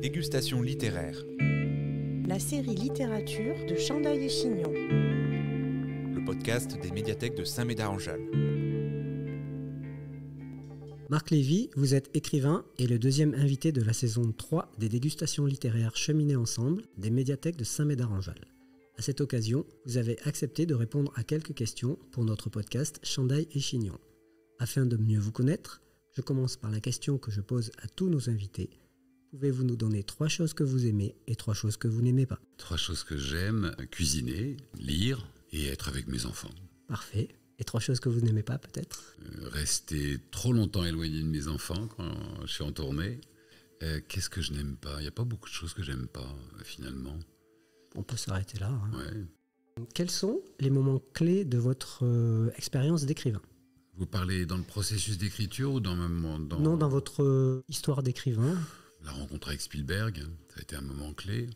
Dégustation littéraire. La série littérature de Chandail et Chignon. Le podcast des médiathèques de Saint-Médard-en-Jalles. Marc Lévy, vous êtes écrivain et le deuxième invité de la saison 3 des dégustations littéraires cheminées ensemble des médiathèques de Saint-Médard-en-Jalles. À cette occasion, vous avez accepté de répondre à quelques questions pour notre podcast Chandail et Chignon. Afin de mieux vous connaître, je commence par la question que je pose à tous nos invités. Pouvez-vous nous donner 3 choses que vous aimez et 3 choses que vous n'aimez pas ? 3 choses que j'aime, cuisiner, lire et être avec mes enfants. Parfait. Et 3 choses que vous n'aimez pas peut-être ? Rester trop longtemps éloigné de mes enfants quand je suis en tournée. Qu'est-ce que je n'aime pas ? Il n'y a pas beaucoup de choses que j'aime pas finalement. On peut s'arrêter là. Ouais. Quels sont les moments clés de votre expérience d'écrivain ? Vous parlez dans le processus d'écriture ou dans Non, dans votre histoire d'écrivain. La rencontre avec Spielberg, ça a été un moment clé.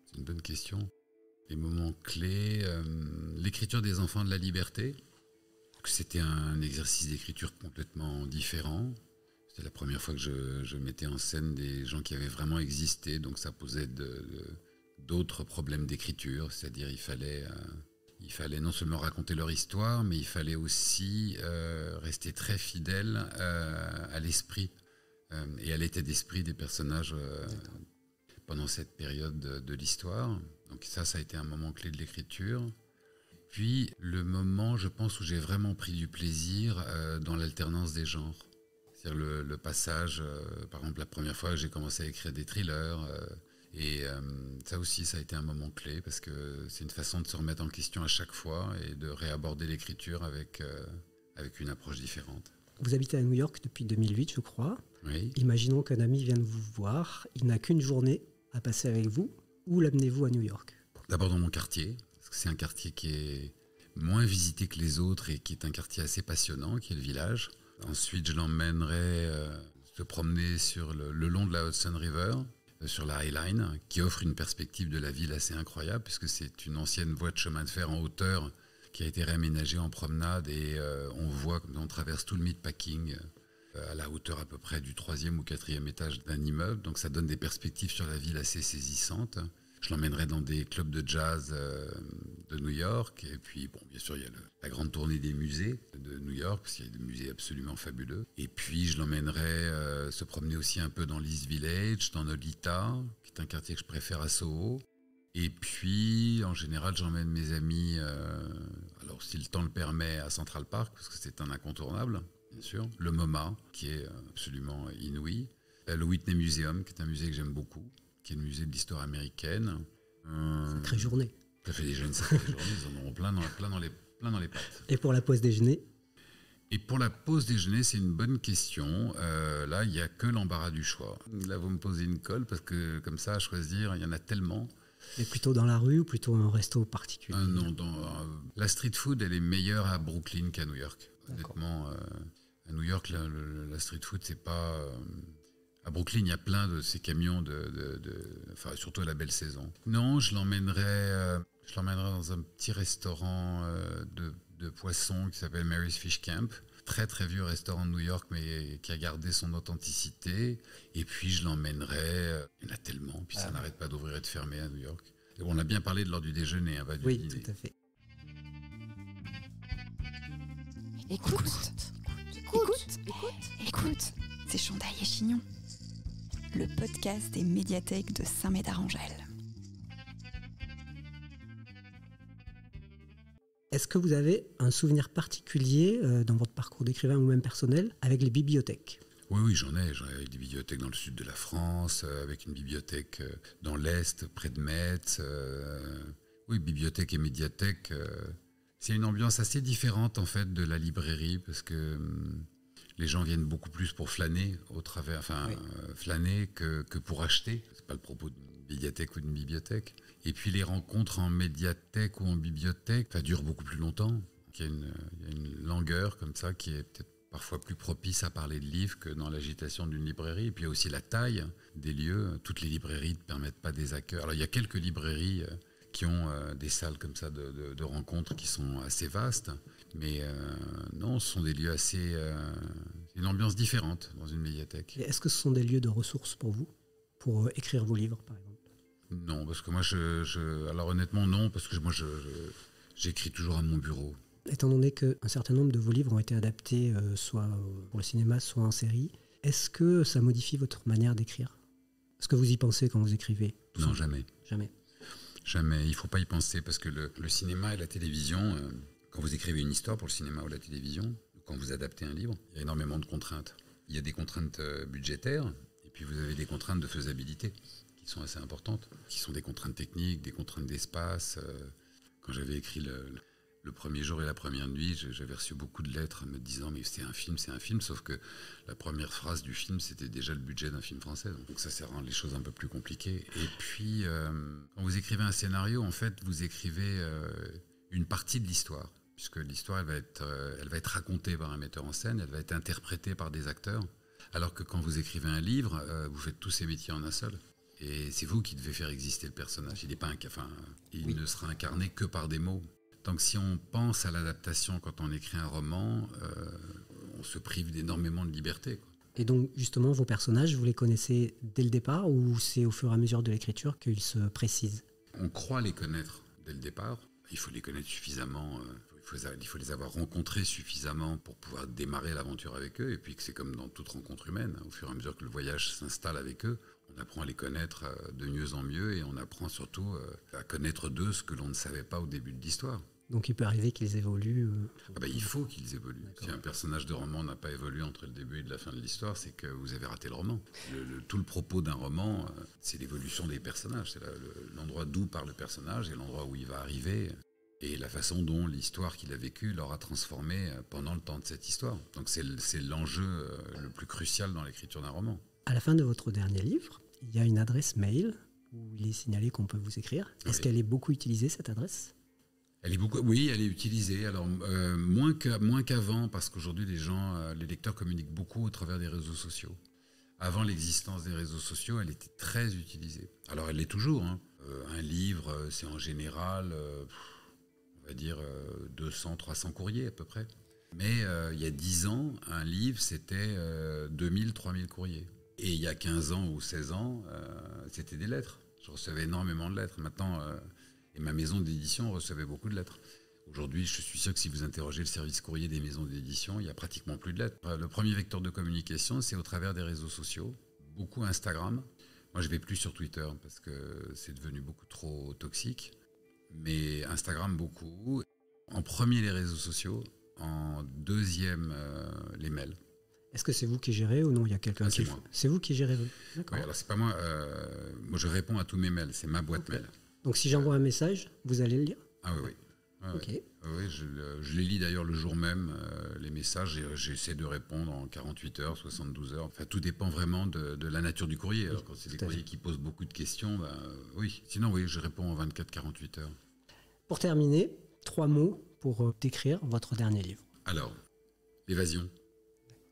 C'est une bonne question. Les moments clés, l'écriture des enfants de la liberté. C'était un exercice d'écriture complètement différent. C'était la première fois que je mettais en scène des gens qui avaient vraiment existé, donc ça posait d'autres problèmes d'écriture, c'est-à-dire il fallait non seulement raconter leur histoire, mais il fallait aussi rester très fidèle à l'esprit et à l'état d'esprit des personnages pendant cette période de l'histoire. Donc ça a été un moment clé de l'écriture. Puis le moment, je pense, où j'ai vraiment pris du plaisir dans l'alternance des genres. C'est-à-dire le passage, par exemple la première fois que j'ai commencé à écrire des thrillers, et ça aussi, ça a été un moment clé parce que c'est une façon de se remettre en question à chaque fois et de réaborder l'écriture avec une approche différente. Vous habitez à New York depuis 2008, je crois. Oui. Imaginons qu'un ami vienne vous voir, il n'a qu'une journée à passer avec vous. Où l'amenez-vous à New York ? D'abord dans mon quartier, parce que c'est un quartier qui est moins visité que les autres et qui est un quartier assez passionnant, qui est le village. Ensuite, je l'emmènerai se promener sur le long de la Hudson River, sur la High Line, qui offre une perspective de la ville assez incroyable, puisque c'est une ancienne voie de chemin de fer en hauteur qui a été réaménagée en promenade, et on traverse tout le meatpacking à la hauteur à peu près du 3e ou 4e étage d'un immeuble, donc ça donne des perspectives sur la ville assez saisissantes. Je l'emmènerai dans des clubs de jazz de New York, et puis bon, bien sûr il y a la grande tournée des musées de New York, parce qu'il y a des musées absolument fabuleux. Et puis je l'emmènerai se promener aussi un peu dans l'East Village, dans Nolita, qui est un quartier que je préfère à Soho. Et puis en général j'emmène mes amis, alors si le temps le permet, à Central Park, parce que c'est un incontournable, bien sûr. Le MoMA, qui est absolument inouï. Le Whitney Museum, qui est un musée que j'aime beaucoup, qui est le musée de l'histoire américaine. Sacrée journée. Ça fait déjà une sacrée journée, ils en auront plein dans les pattes. Et pour la pause déjeuner ? Et pour la pause déjeuner, c'est une bonne question. Là, il n'y a que l'embarras du choix. Là, vous me posez une colle, parce que comme ça, à choisir, il y en a tellement. Et plutôt dans la rue ou plutôt un resto particulier ? Non, la street food, elle est meilleure à Brooklyn qu'à New York. Honnêtement, à New York, la street food, c'est pas... À Brooklyn, il y a plein de ces camions, enfin, surtout à la belle saison. Non, je l'emmènerai dans un petit restaurant de poissons qui s'appelle Mary's Fish Camp. Très très vieux restaurant de New York, mais qui a gardé son authenticité. Et puis je l'emmènerai, il y en a tellement, puis ça n'arrête pas d'ouvrir et de fermer à New York. Et bon, on a bien parlé de l'heure du déjeuner, pas du dîner. Oui, tout à fait. Écoute, c'est Chandail et Chignon, le podcast des médiathèques de Saint-Médard-en-Jalles. Est-ce que vous avez un souvenir particulier dans votre parcours d'écrivain ou même personnel avec les bibliothèques ? Oui, j'en ai avec des bibliothèques dans le sud de la France, avec une bibliothèque dans l'Est, près de Metz. Oui, bibliothèque et médiathèque, c'est une ambiance assez différente en fait de la librairie, parce que les gens viennent beaucoup plus pour flâner flâner que pour acheter. C'est pas le propos d'une médiathèque ou d'une bibliothèque. Et puis les rencontres en médiathèque ou en bibliothèque, ça dure beaucoup plus longtemps. Il y a une langueur comme ça qui est peut-être parfois plus propice à parler de livres que dans l'agitation d'une librairie. Et puis il y a aussi la taille des lieux. Toutes les librairies ne permettent pas des accueils. Alors il y a quelques librairies qui ont des salles comme ça de rencontres qui sont assez vastes. Mais non, ce sont des lieux assez... une ambiance différente dans une médiathèque. Et est-ce que ce sont des lieux de ressources pour vous ? pour écrire vos livres, par exemple? Non, parce que moi, alors honnêtement, non, parce que moi, j'écris toujours à mon bureau. Étant donné qu'un certain nombre de vos livres ont été adaptés soit pour le cinéma, soit en série, est-ce que ça modifie votre manière d'écrire? Est-ce que vous y pensez quand vous écrivez? Non, jamais. Jamais. Jamais, il ne faut pas y penser, parce que le cinéma et la télévision, quand vous écrivez une histoire pour le cinéma ou la télévision, quand vous adaptez un livre, il y a énormément de contraintes. Il y a des contraintes budgétaires, et puis vous avez des contraintes de faisabilité, qui sont assez importantes, qui sont des contraintes techniques, des contraintes d'espace. Quand j'avais écrit le premier jour et la première nuit, j'avais reçu beaucoup de lettres me disant mais c'est un film, sauf que la première phrase du film, c'était déjà le budget d'un film français. Donc ça rend les choses un peu plus compliquées. Et puis, quand vous écrivez un scénario, en fait, vous écrivez une partie de l'histoire, puisque l'histoire, elle va être racontée par un metteur en scène, elle va être interprétée par des acteurs, alors que quand vous écrivez un livre, vous faites tous ces métiers en un seul. Et c'est vous qui devez faire exister le personnage. Il ne sera incarné que par des mots. Donc si on pense à l'adaptation quand on écrit un roman, on se prive d'énormément de liberté, quoi. Et donc justement, vos personnages, vous les connaissez dès le départ ou c'est au fur et à mesure de l'écriture qu'ils se précisent? On croit les connaître dès le départ. Il faut les connaître suffisamment, il faut les avoir rencontrés suffisamment pour pouvoir démarrer l'aventure avec eux. Et puis que c'est comme dans toute rencontre humaine, au fur et à mesure que le voyage s'installe avec eux, on apprend à les connaître de mieux en mieux et on apprend surtout à connaître d'eux ce que l'on ne savait pas au début de l'histoire. Donc il peut arriver qu'ils évoluent. Il faut qu'ils évoluent. D'accord. Si un personnage de roman n'a pas évolué entre le début et la fin de l'histoire, c'est que vous avez raté le roman. Tout le propos d'un roman, c'est l'évolution des personnages. C'est l'endroit d'où part le personnage et l'endroit où il va arriver. Et la façon dont l'histoire qu'il a vécue l'aura transformé pendant le temps de cette histoire. Donc c'est l'enjeu le plus crucial dans l'écriture d'un roman. À la fin de votre dernier livre, il y a une adresse mail où il est signalé qu'on peut vous écrire. Est-ce qu'elle est beaucoup utilisée, cette adresse ? Oui, elle est utilisée. Alors moins qu'avant, parce qu'aujourd'hui les lecteurs communiquent beaucoup au travers des réseaux sociaux. Avant l'existence des réseaux sociaux, elle était très utilisée. Alors elle l'est toujours. Un livre, c'est en général, on va dire 200-300 courriers à peu près. Mais il y a 10 ans, un livre, c'était 2000-3000 courriers. Et il y a 15 ans ou 16 ans, c'était des lettres. Je recevais énormément de lettres. Maintenant, et ma maison d'édition recevait beaucoup de lettres. Aujourd'hui, je suis sûr que si vous interrogez le service courrier des maisons d'édition, il n'y a pratiquement plus de lettres. Le premier vecteur de communication, c'est au travers des réseaux sociaux. Beaucoup Instagram. Moi, je ne vais plus sur Twitter parce que c'est devenu beaucoup trop toxique. Mais Instagram, beaucoup. En premier, les réseaux sociaux. En deuxième, les mails. Est-ce que c'est vous qui gérez ou non? Il y a quelqu'un qui... C'est vous qui gérez, d'accord. Oui, alors c'est pas moi. Moi, je réponds à tous mes mails. C'est ma boîte mail. Donc si j'envoie un message, vous allez le lire? Ah oui. Okay. Oui, je les lis d'ailleurs le jour même, les messages, et j'essaie de répondre en 48 heures, 72 heures. Enfin, tout dépend vraiment de la nature du courrier. Alors, quand c'est des courriers qui posent beaucoup de questions, oui. Sinon, oui, je réponds en 24-48 heures. Pour terminer, 3 mots pour décrire votre dernier livre. Alors, l'évasion,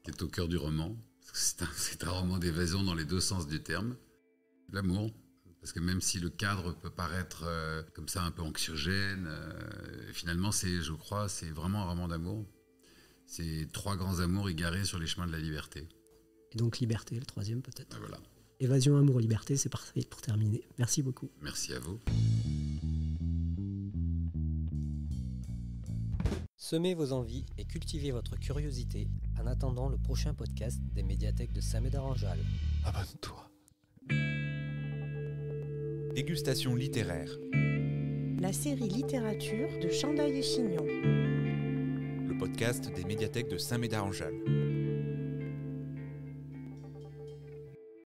qui est au cœur du roman. C'est un roman d'évasion dans les deux sens du terme. L'amour. Parce que même si le cadre peut paraître comme ça un peu anxiogène, finalement, je crois, c'est vraiment un roman d'amour. C'est 3 grands amours égarés sur les chemins de la liberté. Et donc liberté, le troisième peut-être. Voilà. Évasion, amour, liberté, c'est parfait pour terminer. Merci beaucoup. Merci à vous. Semez vos envies et cultivez votre curiosité en attendant le prochain podcast des médiathèques de Saint-Médard-en-Jalles. Abonne-toi. Dégustation littéraire. La série littérature de Chandaille et Chignon. Le podcast des médiathèques de Saint-Médard-en-Jalles.